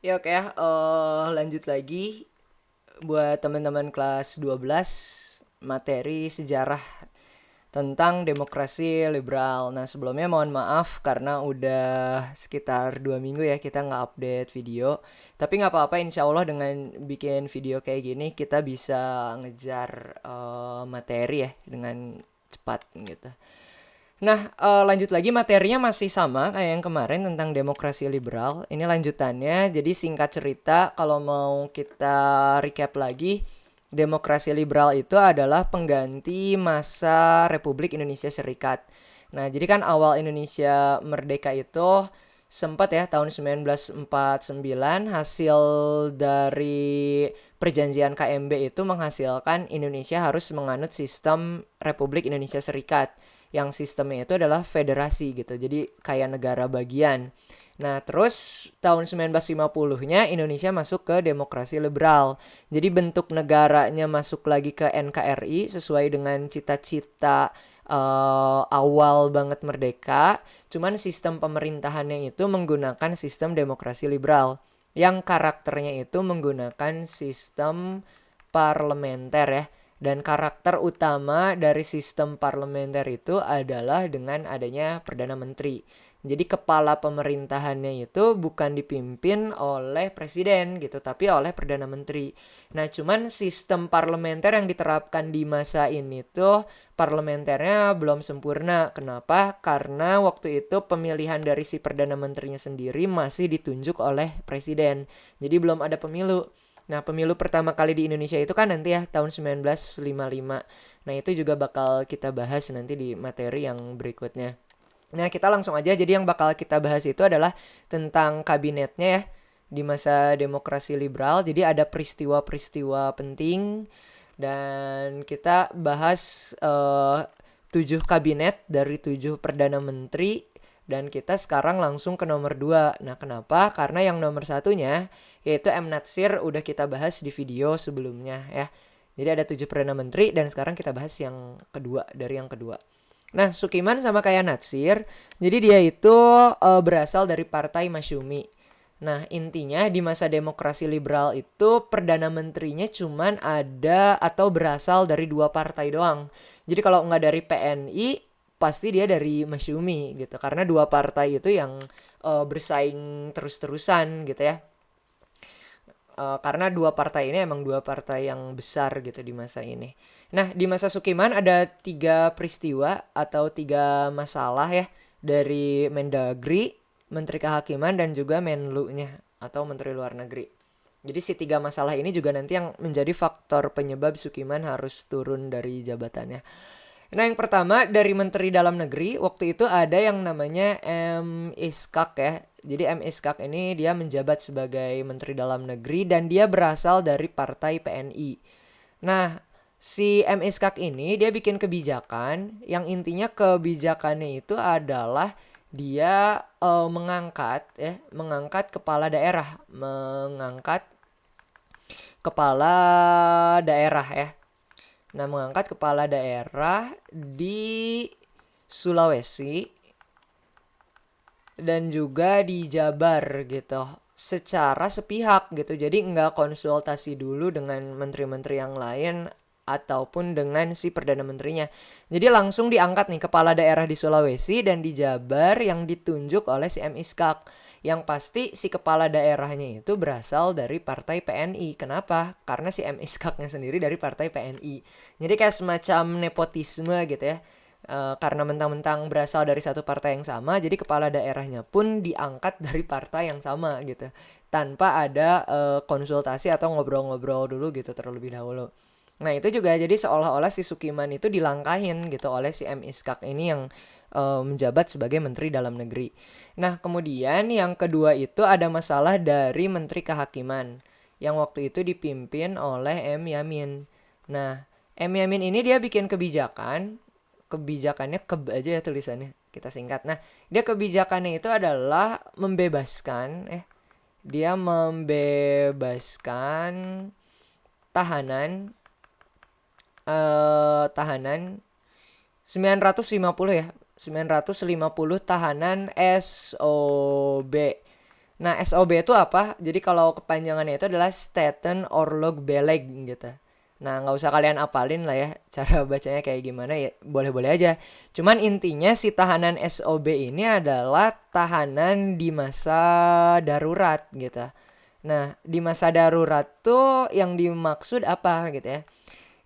Ya oke ya, lanjut lagi buat teman-teman kelas 12 materi sejarah tentang demokrasi liberal. Nah sebelumnya mohon maaf karena udah sekitar 2 minggu ya kita nggak update video. Tapi nggak apa-apa, insya Allah dengan bikin video kayak gini kita bisa ngejar materi ya dengan cepat gitu. Nah, lanjut lagi materinya masih sama kayak yang kemarin tentang demokrasi liberal. Ini lanjutannya. Jadi singkat cerita, kalau mau kita recap lagi, demokrasi liberal itu adalah pengganti masa Republik Indonesia Serikat. Nah, jadi kan awal Indonesia merdeka itu sempat ya tahun 1949 hasil dari perjanjian KMB itu menghasilkan Indonesia harus menganut sistem Republik Indonesia Serikat yang sistemnya itu adalah federasi gitu. Jadi kayak negara bagian. Nah, terus tahun 1950-nya Indonesia masuk ke demokrasi liberal. Jadi bentuk negaranya masuk lagi ke NKRI sesuai dengan cita-cita awal banget merdeka. Cuman sistem pemerintahannya itu menggunakan sistem demokrasi liberal yang karakternya itu menggunakan sistem parlementer ya. Dan karakter utama dari sistem parlementer itu adalah dengan adanya Perdana Menteri. Jadi kepala pemerintahannya itu bukan dipimpin oleh presiden gitu, tapi oleh Perdana Menteri. Nah, cuman sistem parlementer yang diterapkan di masa ini tuh parlementernya belum sempurna. Kenapa? Karena waktu itu pemilihan dari si Perdana Menterinya sendiri masih ditunjuk oleh presiden. Jadi belum ada pemilu. Nah, pemilu pertama kali di Indonesia itu kan nanti ya tahun 1955. Nah, itu juga bakal kita bahas nanti di materi yang berikutnya. Nah, kita langsung aja. Jadi yang bakal kita bahas itu adalah tentang kabinetnya ya di masa demokrasi liberal. Jadi ada peristiwa-peristiwa penting dan kita bahas 7 kabinet dari 7 perdana menteri dan kita sekarang langsung ke nomor 2. Nah, kenapa? Karena yang nomor satunya yaitu M. Natsir udah kita bahas di video sebelumnya ya. Jadi ada 7 perdana menteri dan sekarang kita bahas yang kedua dari yang kedua. Nah, Sukiman sama kayak Natsir, jadi dia itu berasal dari Partai Masyumi. Nah, intinya di masa demokrasi liberal itu Perdana Menterinya cuman ada atau berasal dari 2 partai doang. Jadi kalau nggak dari PNI, pasti dia dari Masyumi gitu. Karena 2 partai itu yang bersaing terus-terusan gitu ya. Karena 2 partai ini emang 2 partai yang besar gitu di masa ini. Nah, di masa Sukiman ada 3 peristiwa atau 3 masalah ya dari Mendagri, Menteri Kehakiman dan juga Menlu-nya atau Menteri Luar Negeri. Jadi si 3 masalah ini juga nanti yang menjadi faktor penyebab Sukiman harus turun dari jabatannya. Nah, yang pertama dari Menteri Dalam Negeri waktu itu ada yang namanya M. Iskak ya. Jadi M. Iskak ini dia menjabat sebagai Menteri Dalam Negeri dan dia berasal dari Partai PNI. Nah, si M. Iskak ini dia bikin kebijakan yang intinya kebijakannya itu adalah dia mengangkat kepala daerah, mengangkat kepala daerah ya. Nah, mengangkat kepala daerah di Sulawesi dan juga di Jabar gitu secara sepihak gitu. Jadi nggak konsultasi dulu dengan menteri-menteri yang lain ataupun dengan si Perdana Menterinya. Jadi langsung diangkat nih kepala daerah di Sulawesi dan di Jabar yang ditunjuk oleh si M. Iskak. Yang pasti si kepala daerahnya itu berasal dari Partai PNI. Kenapa? Karena si M. Iskaknya sendiri dari Partai PNI. Jadi kayak semacam nepotisme gitu ya. Karena mentang-mentang berasal dari satu partai yang sama, jadi kepala daerahnya pun diangkat dari partai yang sama gitu, tanpa ada konsultasi atau ngobrol-ngobrol dulu gitu terlebih dahulu. Nah, itu juga jadi seolah-olah si Sukiman itu dilangkahin gitu oleh si M. Iskak ini yang menjabat sebagai Menteri Dalam Negeri. Nah, kemudian yang kedua itu ada masalah dari Menteri Kehakiman yang waktu itu dipimpin oleh M. Yamin. Nah, M. Yamin ini dia bikin kebijakannya aja ya tulisannya kita singkat. Nah, dia kebijakannya itu adalah dia membebaskan tahanan tahanan 950 ya. 950 tahanan SOB. Nah, SOB itu apa? Jadi kalau kepanjangannya itu adalah Staten Oorlog Beleg gitu. Nah, nggak usah kalian apalin lah ya cara bacanya kayak gimana ya, boleh-boleh aja. Cuman intinya si tahanan SOB ini adalah tahanan di masa darurat gitu. Nah, di masa darurat tuh yang dimaksud apa gitu ya.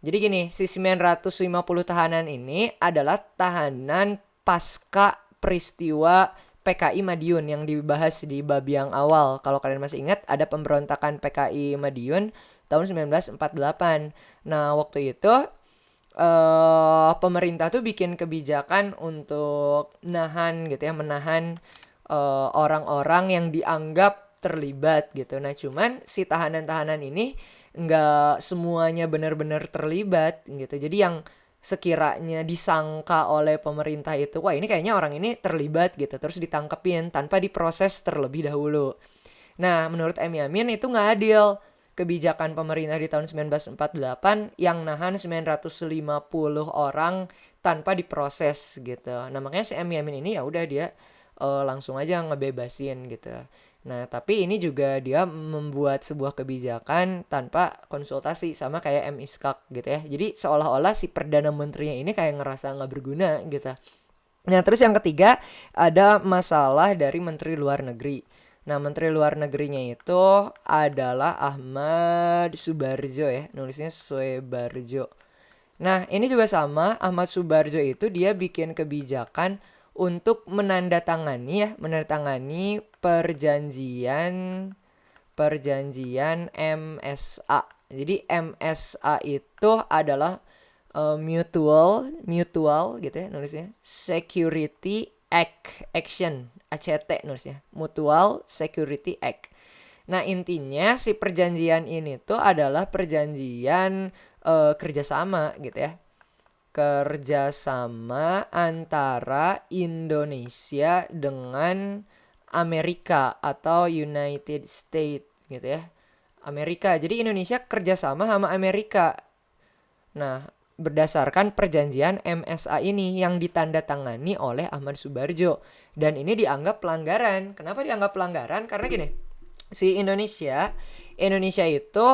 Jadi gini, si 950 tahanan ini adalah tahanan pasca peristiwa PKI Madiun yang dibahas di bab yang awal. Kalau kalian masih ingat, ada pemberontakan PKI Madiun tahun 1948. Nah, waktu itu pemerintah tuh bikin kebijakan untuk menahan orang-orang yang dianggap terlibat gitu. Nah, cuman si tahanan-tahanan ini nggak semuanya benar-benar terlibat gitu. Jadi yang sekiranya disangka oleh pemerintah itu, wah ini kayaknya orang ini terlibat gitu, terus ditangkepin tanpa diproses terlebih dahulu. Nah, menurut M. Yamin itu nggak adil. Kebijakan pemerintah di tahun 1948 yang nahan 950 orang tanpa diproses gitu. Nah, makanya si M. Yamin ini ya udah dia langsung aja ngebebasin gitu. Nah, tapi ini juga dia membuat sebuah kebijakan tanpa konsultasi sama kayak M. Iskak gitu ya. Jadi seolah-olah si Perdana Menterinya ini kayak ngerasa nggak berguna gitu. Nah, terus yang ketiga ada masalah dari Menteri Luar Negeri. Nah, Menteri Luar Negerinya itu adalah Ahmad Subarjo ya, nulisnya Suebarjo. Nah, ini juga sama, Ahmad Subarjo itu dia bikin kebijakan untuk menandatangani perjanjian perjanjian MSA. Jadi MSA itu adalah mutual gitu ya nulisnya, Security Action, ACT nulisnya, Mutual Security Act. Nah, intinya si perjanjian ini tuh adalah perjanjian kerjasama gitu ya, kerjasama antara Indonesia dengan Amerika atau United States gitu ya, Amerika. Jadi Indonesia kerjasama sama Amerika. Nah, berdasarkan perjanjian MSA ini yang ditandatangani oleh Ahmad Subarjo. Dan ini dianggap pelanggaran. Kenapa dianggap pelanggaran? Karena gini, si Indonesia itu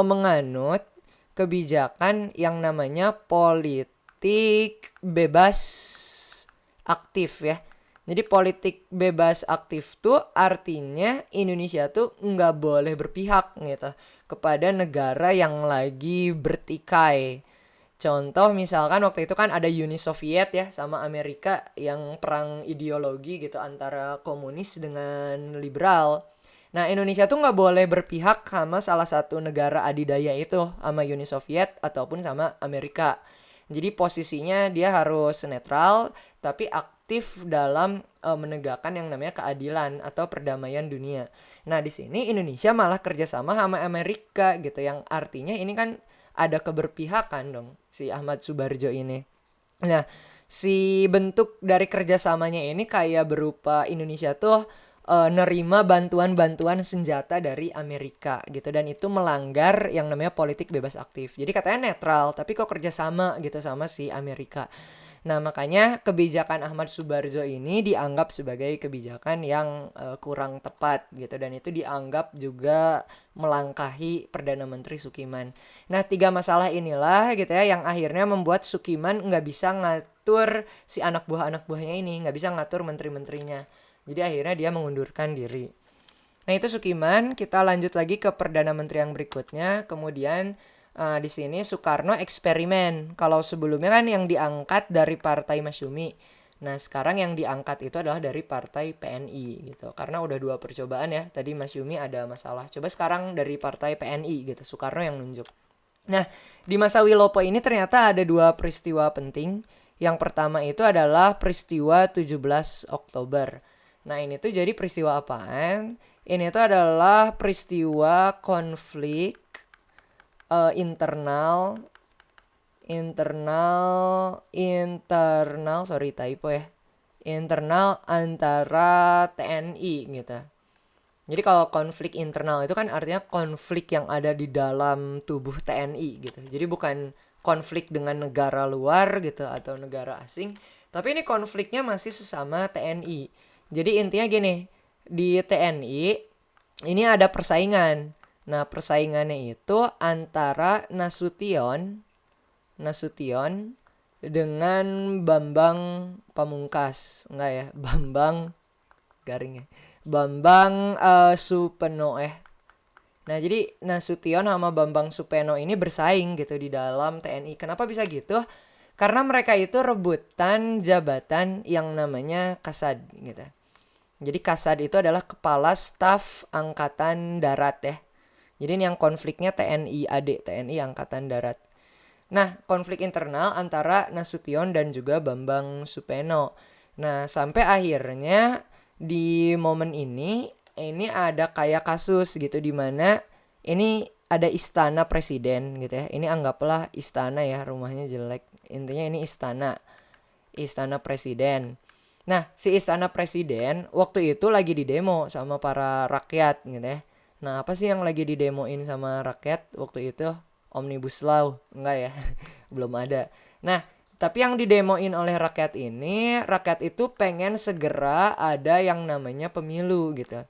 menganut kebijakan yang namanya politik bebas aktif ya. Jadi politik bebas aktif tuh artinya Indonesia tuh nggak boleh berpihak gitu kepada negara yang lagi bertikai. Contoh misalkan waktu itu kan ada Uni Soviet ya sama Amerika yang perang ideologi gitu antara komunis dengan liberal. Nah, Indonesia tuh nggak boleh berpihak sama salah satu negara adidaya itu, sama Uni Soviet ataupun sama Amerika. Jadi posisinya dia harus netral tapi aktif dalam menegakkan yang namanya keadilan atau perdamaian dunia. Nah, di sini Indonesia malah kerjasama sama Amerika gitu, yang artinya ini kan ada keberpihakan dong si Ahmad Subarjo ini. Nah, si bentuk dari kerjasamanya ini kayak berupa Indonesia tuh nerima bantuan-bantuan senjata dari Amerika gitu, dan itu melanggar yang namanya politik bebas aktif. Jadi katanya netral tapi kok kerjasama gitu sama si Amerika. Nah, makanya kebijakan Ahmad Subarjo ini dianggap sebagai kebijakan yang kurang tepat gitu, dan itu dianggap juga melangkahi Perdana Menteri Sukiman. Nah, 3 masalah inilah gitu ya yang akhirnya membuat Sukiman nggak bisa ngatur si anak buahnya ini, nggak bisa ngatur menteri-menterinya. Jadi akhirnya dia mengundurkan diri. Nah, itu Sukiman. Kita lanjut lagi ke Perdana Menteri yang berikutnya. Kemudian di sini Soekarno eksperimen. Kalau sebelumnya kan yang diangkat dari Partai Masyumi. Nah, sekarang yang diangkat itu adalah dari Partai PNI gitu. Karena udah 2 percobaan ya. Tadi Masyumi ada masalah. Coba sekarang dari Partai PNI gitu. Soekarno yang nunjuk. Nah, di masa Wilopo ini ternyata ada 2 peristiwa penting. Yang pertama itu adalah peristiwa 17 Oktober. Nah, ini tuh jadi peristiwa apaan? Ini tuh adalah peristiwa konflik internal, sorry typo ya. Internal antara TNI gitu. Jadi kalau konflik internal itu kan artinya konflik yang ada di dalam tubuh TNI gitu. Jadi bukan konflik dengan negara luar gitu atau negara asing, tapi ini konfliknya masih sesama TNI. Jadi intinya gini, di TNI ini ada persaingan. Nah, persaingannya itu antara Nasution dengan Bambang Pamungkas. Enggak ya, Bambang garing ya. Bambang Supeno. Nah, jadi Nasution sama Bambang Supeno ini bersaing gitu di dalam TNI. Kenapa bisa gitu? Karena mereka itu rebutan jabatan yang namanya Kasad gitu. Jadi Kasad itu adalah Kepala Staf Angkatan Darat ya. Jadi ini yang konfliknya TNI AD, TNI Angkatan Darat. Nah, konflik internal antara Nasution dan juga Bambang Supeno. Nah, sampai akhirnya di momen ini ada kayak kasus gitu di mana ini ada istana presiden gitu ya. Ini anggaplah istana ya, rumahnya jelek. Intinya ini istana presiden. Nah, si istana presiden waktu itu lagi didemo sama para rakyat gitu ya. Nah, apa sih yang lagi didemoin sama rakyat waktu itu? Omnibus Law. Enggak ya, belum ada. Nah, tapi yang didemoin oleh rakyat ini, rakyat itu pengen segera ada yang namanya pemilu gitu.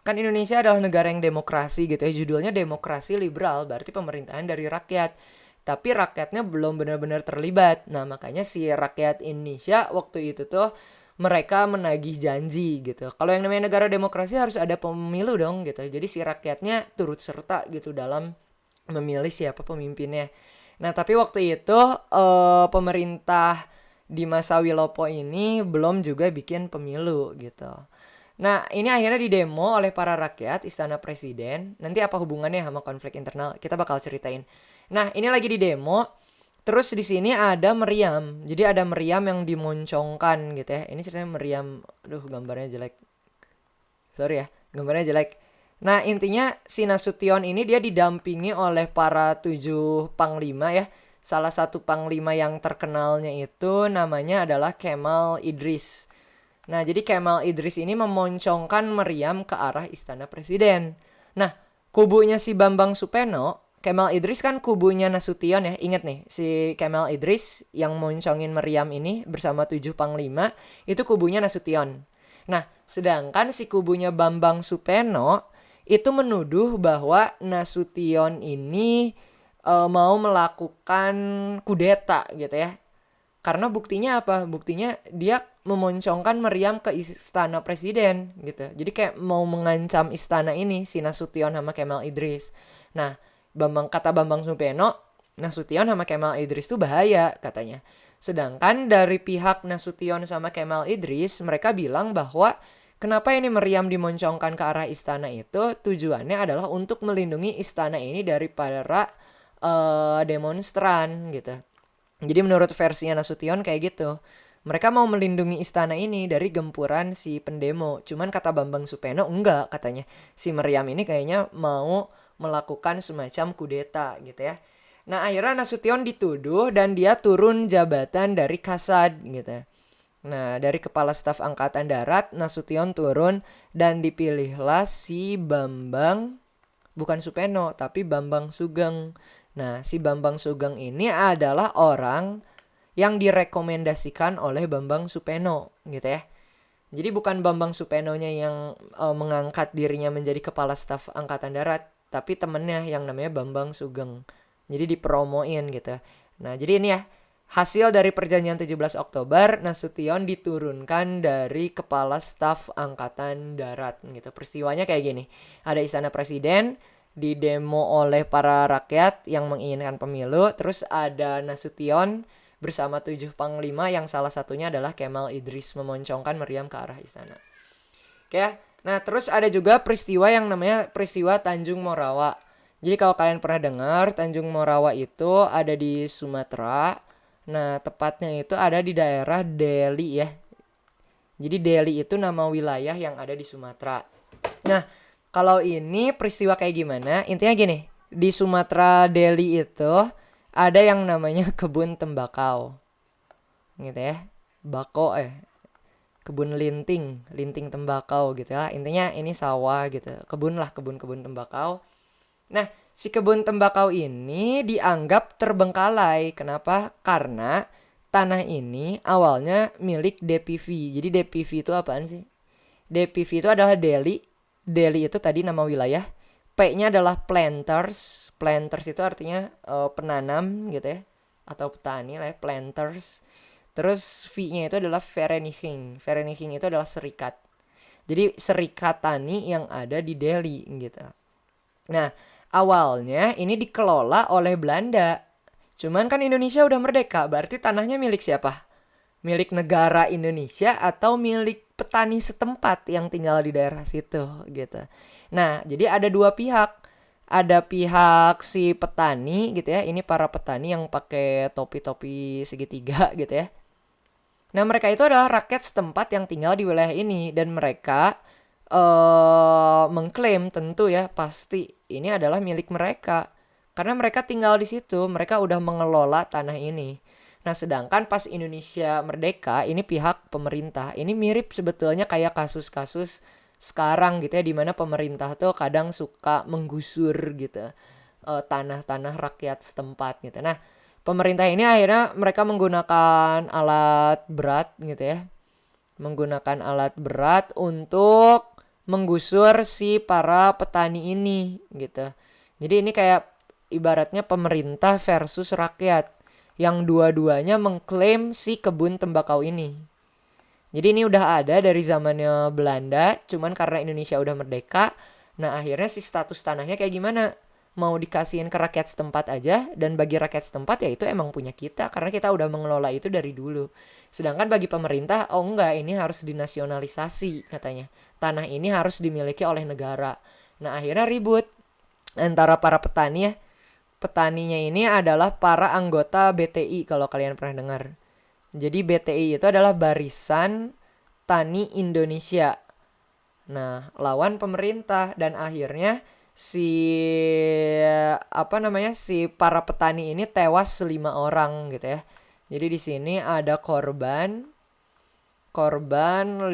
Kan Indonesia adalah negara yang demokrasi gitu ya, judulnya demokrasi liberal, berarti pemerintahan dari rakyat. Tapi rakyatnya belum benar-benar terlibat. Nah, makanya si rakyat Indonesia waktu itu tuh mereka menagih janji gitu. Kalau yang namanya negara demokrasi harus ada pemilu dong gitu. Jadi si rakyatnya turut serta gitu dalam memilih siapa pemimpinnya. Nah, tapi waktu itu pemerintah di masa Wilopo ini belum juga bikin pemilu gitu. Nah, ini akhirnya didemo oleh para rakyat istana presiden. Nanti apa hubungannya sama konflik internal? Kita bakal ceritain. Nah, ini lagi didemo. Terus di sini ada meriam. Jadi ada meriam yang dimoncongkan gitu ya. Ini ceritanya meriam. Aduh, gambarnya jelek. Sorry ya, gambarnya jelek. Nah, intinya si Nasution ini dia didampingi oleh para 7 panglima ya. Salah satu panglima yang terkenalnya itu namanya adalah Kemal Idris. Nah, jadi Kemal Idris ini memoncongkan meriam ke arah istana presiden. Nah, kubunya si Bambang Supeno, Kemal Idris kan kubunya Nasution ya. Ingat nih, si Kemal Idris yang moncongin meriam ini bersama 7 panglima, itu kubunya Nasution. Nah, sedangkan si kubunya Bambang Supeno itu menuduh bahwa Nasution ini mau melakukan kudeta gitu ya. Karena buktinya apa? Buktinya dia memoncongkan meriam ke istana presiden gitu. Jadi kayak mau mengancam istana ini si Nasution sama Kemal Idris. Nah, kata Bambang Supeno, Nasution sama Kemal Idris itu bahaya katanya. Sedangkan dari pihak Nasution sama Kemal Idris, mereka bilang bahwa kenapa ini meriam dimoncongkan ke arah istana itu tujuannya adalah untuk melindungi istana ini dari para demonstran gitu. Jadi menurut versinya Nasution kayak gitu. Mereka mau melindungi istana ini dari gempuran si pendemo. Cuman kata Bambang Supeno enggak katanya. Si meriam ini kayaknya mau melakukan semacam kudeta gitu ya. Nah, akhirnya Nasution dituduh dan dia turun jabatan dari Kasad gitu. Nah, dari Kepala Staf Angkatan Darat, Nasution turun dan dipilihlah si Bambang, bukan Supeno, tapi Bambang Sugeng. Nah, si Bambang Sugeng ini adalah orang yang direkomendasikan oleh Bambang Supeno gitu ya. Jadi bukan Bambang Supenonya yang mengangkat dirinya menjadi Kepala Staf Angkatan Darat, tapi temennya yang namanya Bambang Sugeng. Jadi dipromoin gitu. Nah, jadi ini ya, hasil dari perjanjian 17 Oktober, Nasution diturunkan dari Kepala Staf Angkatan Darat gitu. Peristiwanya kayak gini. Ada istana presiden didemo oleh para rakyat yang menginginkan pemilu. Terus ada Nasution bersama 7 panglima yang salah satunya adalah Kemal Idris memoncongkan meriam ke arah istana. Oke. Nah, terus ada juga peristiwa yang namanya peristiwa Tanjung Morawa. Jadi kalau kalian pernah dengar, Tanjung Morawa itu ada di Sumatera. Nah, tepatnya itu ada di daerah Deli ya. Jadi Deli itu nama wilayah yang ada di Sumatera. Nah, kalau ini peristiwa kayak gimana? Intinya gini, di Sumatera Deli itu ada yang namanya kebun tembakau. Gitu ya. Bako kebun linting tembakau gitu ya. Intinya ini sawah gitu. Kebun tembakau. Nah, si kebun tembakau ini dianggap terbengkalai. Kenapa? Karena tanah ini awalnya milik DPV. Jadi DPV itu apaan sih? DPV itu adalah Delhi. Delhi itu tadi nama wilayah. P-nya adalah planters. Planters itu artinya penanam gitu ya, atau petani lah ya, planters. Terus V-nya itu adalah Vereniging. Vereniging itu adalah serikat. Jadi serikat tani yang ada di Delhi gitu. Nah, awalnya ini dikelola oleh Belanda. Cuman kan Indonesia udah merdeka, berarti tanahnya milik siapa? Milik negara Indonesia atau milik petani setempat yang tinggal di daerah situ gitu. Nah, jadi ada dua pihak. Ada pihak si petani gitu ya. Ini para petani yang pakai topi-topi segitiga gitu ya. Nah, mereka itu adalah rakyat setempat yang tinggal di wilayah ini dan mereka mengklaim tentu ya pasti ini adalah milik mereka. Karena mereka tinggal di situ, mereka udah mengelola tanah ini. Nah, sedangkan pas Indonesia merdeka, ini pihak pemerintah. Ini mirip sebetulnya kayak kasus-kasus sekarang gitu ya, dimana pemerintah tuh kadang suka menggusur gitu tanah-tanah rakyat setempat gitu. Nah, pemerintah ini akhirnya mereka menggunakan alat berat gitu ya. Menggunakan alat berat untuk menggusur si para petani ini gitu. Jadi ini kayak ibaratnya pemerintah versus rakyat yang dua-duanya mengklaim si kebun tembakau ini. Jadi ini udah ada dari zamannya Belanda, cuman karena Indonesia udah merdeka, nah akhirnya si status tanahnya kayak gimana? Mau dikasihin ke rakyat setempat aja, dan bagi rakyat setempat ya itu emang punya kita, karena kita udah mengelola itu dari dulu. Sedangkan bagi pemerintah, oh enggak, ini harus dinasionalisasi katanya. Tanah ini harus dimiliki oleh negara. Nah akhirnya ribut antara para petani ya. Petaninya ini adalah para anggota BTI kalau kalian pernah dengar. Jadi BTI itu adalah Barisan Tani Indonesia. Nah, lawan pemerintah dan akhirnya si para petani ini tewas 5 orang gitu ya. Jadi di sini ada korban 5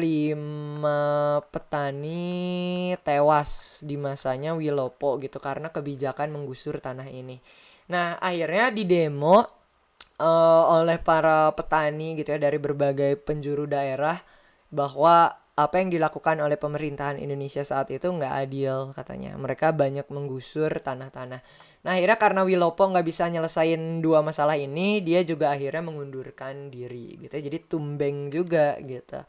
petani tewas di masanya Wilopo gitu karena kebijakan menggusur tanah ini. Nah, akhirnya didemo oleh para petani gitu ya dari berbagai penjuru daerah bahwa apa yang dilakukan oleh pemerintahan Indonesia saat itu nggak adil katanya. Mereka banyak menggusur tanah-tanah. Nah akhirnya karena Wilopo nggak bisa nyelesain dua masalah ini, dia juga akhirnya mengundurkan diri gitu. Jadi tumbeng juga gitu.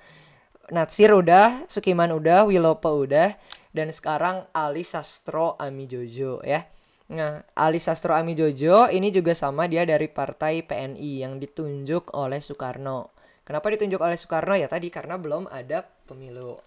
Natsir udah, Sukiman udah, Wilopo udah, dan sekarang Ali Sastro Amijojo ya. Nah, Ali Sastro Amijojo ini juga sama, dia dari partai PNI yang ditunjuk oleh Soekarno. Kenapa ditunjuk oleh Soekarno? Ya tadi karena belum ada pemilu.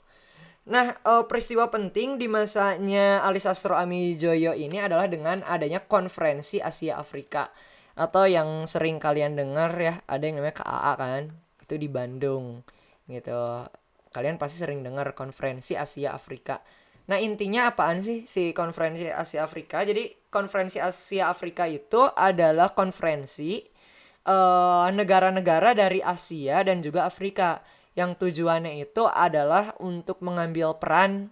Nah, peristiwa penting di masanya Ali Sastro Amijojo ini adalah dengan adanya konferensi Asia Afrika. Atau yang sering kalian dengar ya, ada yang namanya KAA kan. Itu di Bandung gitu. Kalian pasti sering dengar konferensi Asia Afrika. Nah, intinya apaan sih si konferensi Asia Afrika? Jadi, konferensi Asia Afrika itu adalah konferensi negara-negara dari Asia dan juga Afrika yang tujuannya itu adalah untuk mengambil peran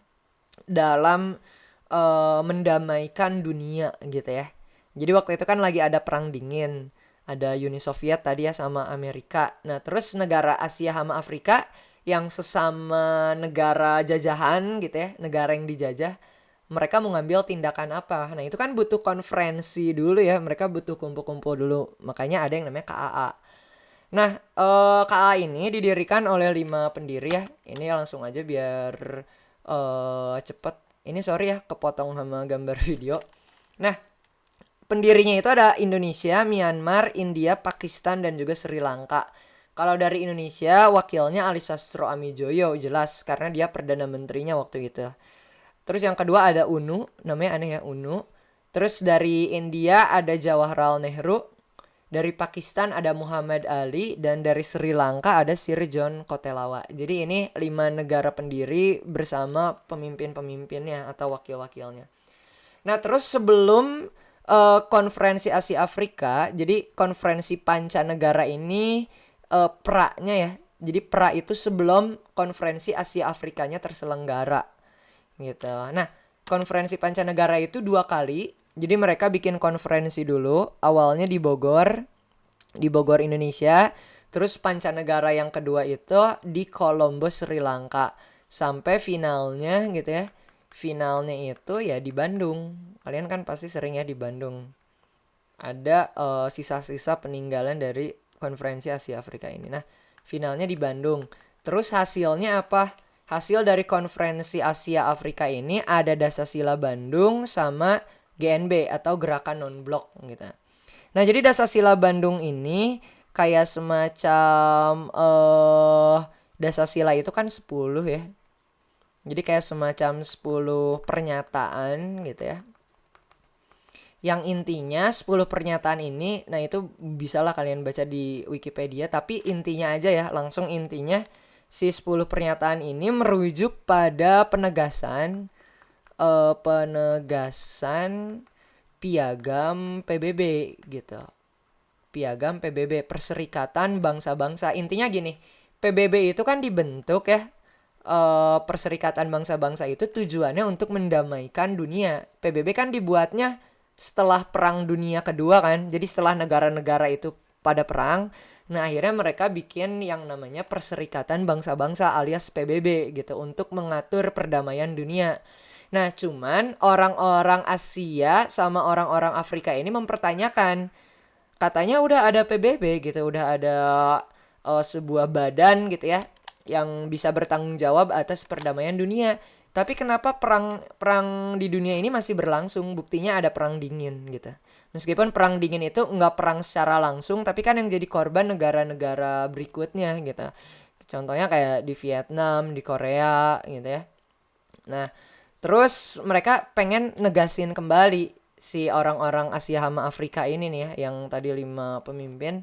dalam mendamaikan dunia gitu ya. Jadi waktu itu kan lagi ada perang dingin, ada Uni Soviet tadi ya sama Amerika. Nah terus negara Asia sama Afrika yang sesama negara jajahan gitu ya, negara yang dijajah, mereka mau ngambil tindakan apa. Nah itu kan butuh konferensi dulu ya, mereka butuh kumpul-kumpul dulu. Makanya ada yang namanya KAA. Nah KAA ini didirikan oleh 5 pendiri ya. Ini langsung aja biar cepet. Ini sorry ya kepotong sama gambar video. Nah pendirinya itu ada Indonesia, Myanmar, India, Pakistan, dan juga Sri Lanka. Kalau dari Indonesia wakilnya Ali Sastro Amijojo jelas karena dia Perdana Menterinya waktu itu. Terus yang kedua ada UNU, namanya aneh ya UNU. Terus dari India ada Jawaharlal Nehru. Dari Pakistan ada Muhammad Ali. Dan dari Sri Lanka ada Sir John Kotelawa. Jadi ini 5 negara pendiri bersama pemimpin-pemimpinnya atau wakil-wakilnya. Nah terus sebelum konferensi Asia Afrika, jadi konferensi pancanegara ini pra-nya ya. Jadi pra itu sebelum konferensi Asia Afrikanya terselenggara gitu. Nah, konferensi pancanegara itu 2 kali. Jadi mereka bikin konferensi dulu, awalnya di Bogor Indonesia. Terus pancanegara yang kedua itu di Colombo Sri Lanka. sampai finalnya gitu ya. Finalnya itu ya di Bandung. Kalian kan pasti sering ya di Bandung. Ada sisa-sisa peninggalan dari konferensi Asia Afrika ini. Nah, finalnya di Bandung. Terus hasilnya apa? Hasil dari konferensi Asia Afrika ini ada Dasasila Bandung sama GNB atau Gerakan Non-Blok gitu. Nah, jadi Dasasila Bandung ini kayak semacam Dasasila itu kan 10 ya. Jadi kayak semacam 10 pernyataan gitu ya. Yang intinya 10 pernyataan ini, nah itu bisalah kalian baca di Wikipedia, tapi intinya aja ya, langsung intinya si 10 pernyataan ini merujuk pada penegasan piagam PBB gitu. Piagam PBB, Perserikatan Bangsa-Bangsa. Intinya gini, PBB itu kan dibentuk ya, Perserikatan Bangsa-Bangsa itu tujuannya untuk mendamaikan dunia. PBB kan dibuatnya setelah Perang Dunia Kedua kan. Jadi setelah negara-negara itu pada perang, nah akhirnya mereka bikin yang namanya Perserikatan Bangsa-Bangsa alias PBB gitu untuk mengatur perdamaian dunia. Nah, cuman orang-orang Asia sama orang-orang Afrika ini mempertanyakan, katanya udah ada PBB gitu, udah ada sebuah badan gitu ya yang bisa bertanggung jawab atas perdamaian dunia. Tapi kenapa perang di dunia ini masih berlangsung? Buktinya ada perang dingin gitu. Meskipun perang dingin itu nggak perang secara langsung, tapi kan yang jadi korban negara-negara berikutnya gitu. Contohnya kayak di Vietnam, di Korea gitu ya. Nah, terus mereka pengen negasin kembali si orang-orang Asia sama Afrika ini nih ya, yang tadi 5 pemimpin,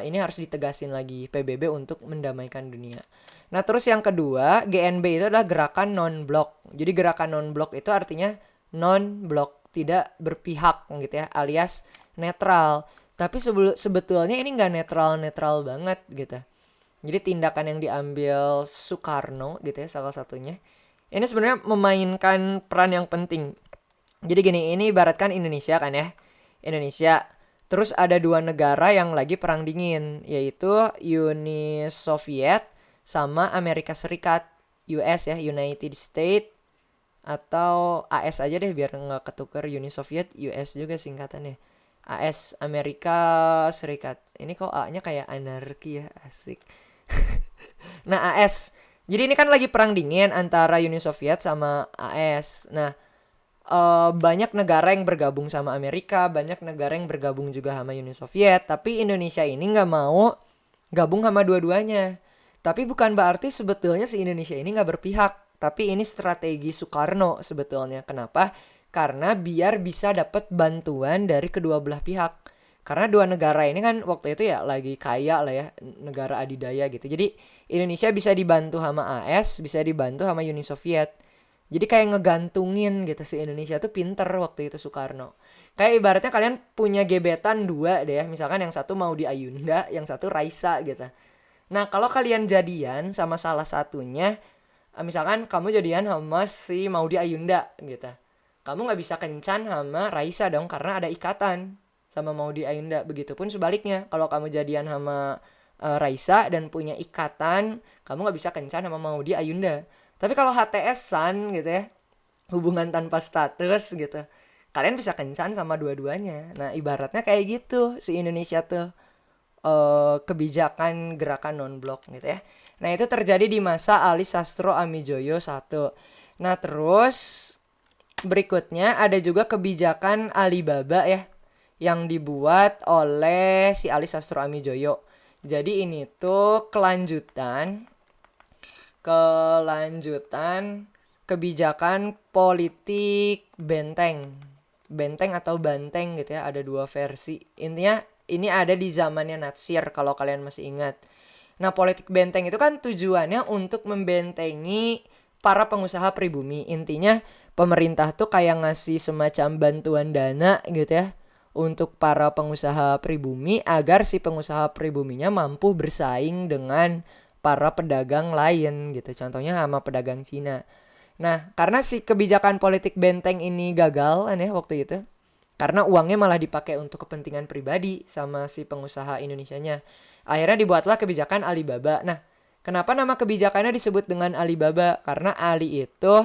ini harus ditegasin lagi PBB untuk mendamaikan dunia. Nah, terus yang kedua, GNB itu adalah gerakan non-blok. Jadi gerakan non-blok itu artinya non-blok, tidak berpihak gitu ya, alias netral. Tapi sebetulnya ini nggak netral-netral banget gitu. Jadi tindakan yang diambil Soekarno gitu ya, salah satunya, ini sebenarnya memainkan peran yang penting. Jadi gini, ini ibaratkan Indonesia kan ya. Indonesia. Terus ada 2 negara yang lagi perang dingin, yaitu Uni Soviet sama Amerika Serikat, US ya, United States, atau AS aja deh biar nggak ketuker. Uni Soviet, US juga singkatannya. AS, Amerika Serikat. Ini kok A-nya kayak anarki ya, asik. Nah, AS. Jadi ini kan lagi perang dingin antara Uni Soviet sama AS. Nah, banyak negara yang bergabung sama Amerika, banyak negara yang bergabung juga sama Uni Soviet. Tapi Indonesia ini nggak mau gabung sama dua-duanya. Tapi bukan berarti sebetulnya si Indonesia ini nggak berpihak. Tapi ini strategi Soekarno sebetulnya. Kenapa? Karena biar bisa dapat bantuan dari kedua belah pihak. Karena 2 negara ini kan waktu itu ya lagi kaya lah ya, negara adidaya gitu. Jadi Indonesia bisa dibantu sama AS, bisa dibantu sama Uni Soviet. Jadi kayak ngegantungin gitu, si Indonesia tuh pinter waktu itu Soekarno. Kayak ibaratnya kalian punya gebetan 2 deh ya. Misalkan yang satu mau di Ayunda, yang satu Raisa gitu. Nah, kalau kalian jadian sama salah satunya, misalkan kamu jadian sama si Maudy Ayunda gitu, kamu nggak bisa kencan sama Raisa dong karena ada ikatan sama Maudy Ayunda. Begitupun sebaliknya, kalau kamu jadian sama Raisa dan punya ikatan, kamu nggak bisa kencan sama Maudy Ayunda. Tapi kalau HTS-an gitu ya, hubungan tanpa status gitu, kalian bisa kencan sama dua-duanya. Nah, ibaratnya kayak gitu si Indonesia tuh, kebijakan gerakan non-blok gitu ya. Nah, itu terjadi di masa Ali Sastro Amijoyo 1. Nah, terus berikutnya ada juga kebijakan Alibaba ya, yang dibuat oleh si Ali Sastro Amijoyo. Jadi ini tuh kelanjutan kebijakan politik benteng atau banteng gitu ya, ada 2 versi. Intinya ini ada di zamannya Natsir kalau kalian masih ingat. Nah, politik benteng itu kan tujuannya untuk membentengi para pengusaha pribumi. Intinya pemerintah tuh kayak ngasih semacam bantuan dana gitu ya untuk para pengusaha pribumi agar si pengusaha pribuminya mampu bersaing dengan para pedagang lain gitu. Contohnya sama pedagang Cina. Nah, karena si kebijakan politik benteng ini gagal aneh waktu itu, karena uangnya malah dipakai untuk kepentingan pribadi sama si pengusaha Indonesianya. Akhirnya dibuatlah kebijakan Alibaba. Nah, Kenapa nama kebijakannya disebut dengan Alibaba? Karena Ali itu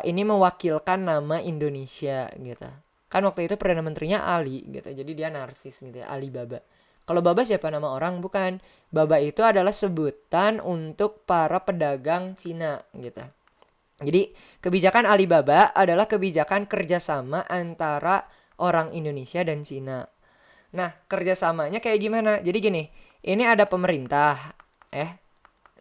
ini mewakilkan nama Indonesia gitu. Kan waktu itu Perdana Menterinya Ali gitu. Jadi dia narsis gitu ya, Alibaba. Kalau Baba siapa nama orang? Bukan. Baba itu adalah sebutan untuk para pedagang Cina gitu. Jadi kebijakan Alibaba adalah kebijakan kerjasama antara orang Indonesia dan Cina. Nah, kerjasamanya kayak gimana? Jadi gini, ini ada pemerintah.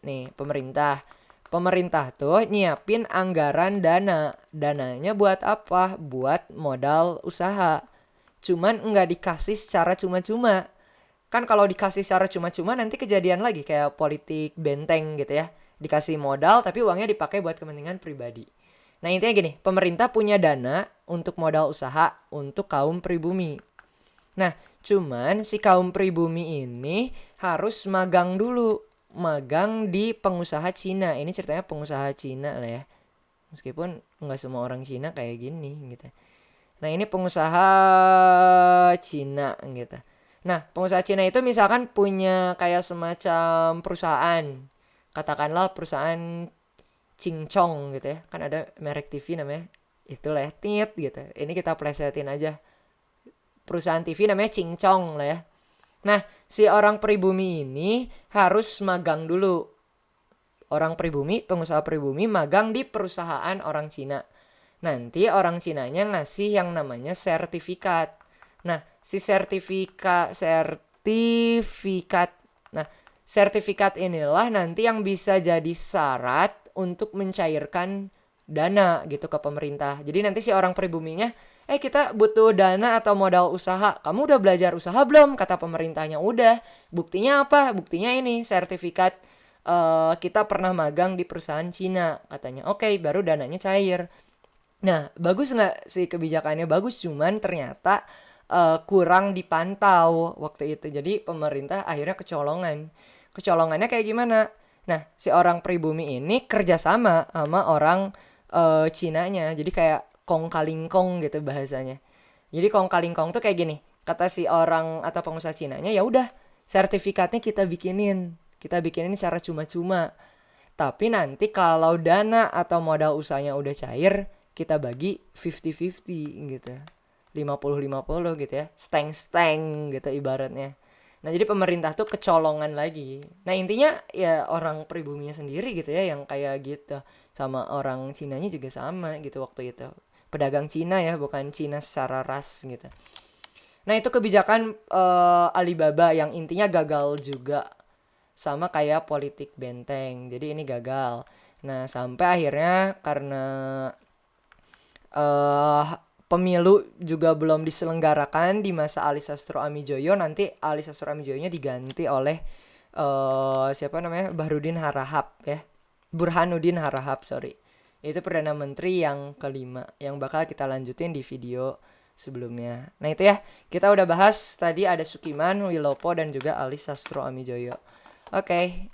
Nih pemerintah. Pemerintah tuh nyiapin anggaran dana. Dananya buat apa? Buat modal usaha. Cuman nggak dikasih secara cuma-cuma. Kan kalau dikasih secara cuma-cuma nanti kejadian lagi kayak politik benteng gitu ya. Dikasih modal tapi uangnya dipakai buat kepentingan pribadi. Nah intinya gini, pemerintah punya dana untuk modal usaha untuk kaum pribumi. Nah cuman si kaum pribumi ini harus magang dulu. Magang di pengusaha Cina. Ini ceritanya pengusaha Cina lah ya. Meskipun nggak semua orang Cina kayak gini gitu. Nah ini pengusaha Cina gitu. Nah pengusaha Cina itu misalkan punya kayak semacam perusahaan. Katakanlah perusahaan Cincong gitu ya. Kan ada merek TV namanya itulah ya, Tit gitu. Ini kita plesetin aja. Perusahaan TV namanya Cincong lah ya. Nah si orang pribumi ini harus magang dulu. Orang pribumi, pengusaha pribumi magang di perusahaan orang Cina. Nanti orang Cinanya ngasih yang namanya sertifikat. Nah, si sertifikat. Nah, sertifikat inilah nanti yang bisa jadi syarat untuk mencairkan dana gitu ke pemerintah. Jadi nanti si orang pribuminya, kita butuh dana atau modal usaha. Kamu udah belajar usaha belum? Kata pemerintahnya, udah. Buktinya apa? Buktinya ini, sertifikat kita pernah magang di perusahaan Cina. Katanya, oke, baru dananya cair. Nah, bagus nggak sih kebijakannya? Bagus, cuman ternyata kurang dipantau waktu itu. Jadi pemerintah akhirnya kecolongan. Kecolongannya kayak gimana? Nah, si orang pribumi ini kerjasama sama orang Cinanya. Jadi kayak kong kalingkong gitu bahasanya. Jadi kong kalingkong tuh kayak gini. Kata si orang atau pengusaha Cinanya, ya udah sertifikatnya kita bikinin. Kita bikinin secara cuma-cuma. Tapi nanti kalau dana atau modal usahanya udah cair, kita bagi 50-50 gitu. 50-50 gitu ya. Steng-steng gitu ibaratnya. Nah jadi pemerintah tuh kecolongan lagi. Nah intinya ya orang pribuminya sendiri gitu ya yang kayak gitu. Sama orang Cinanya juga sama gitu waktu itu. Pedagang Cina ya, bukan Cina secara ras gitu. Nah itu kebijakan Alibaba yang intinya gagal juga. Sama kayak politik benteng. Jadi ini gagal. Nah sampai akhirnya karena pemilu juga belum diselenggarakan di masa Ali Sastro Amijoyo. Nanti Ali Sastro Amijoyonya diganti oleh siapa namanya, Burhanuddin Harahap, sorry. Itu Perdana Menteri yang kelima yang bakal kita lanjutin di video sebelumnya. Nah itu ya, kita udah bahas tadi ada Sukiman, Wilopo dan juga Ali Sastro Amijoyo. Oke.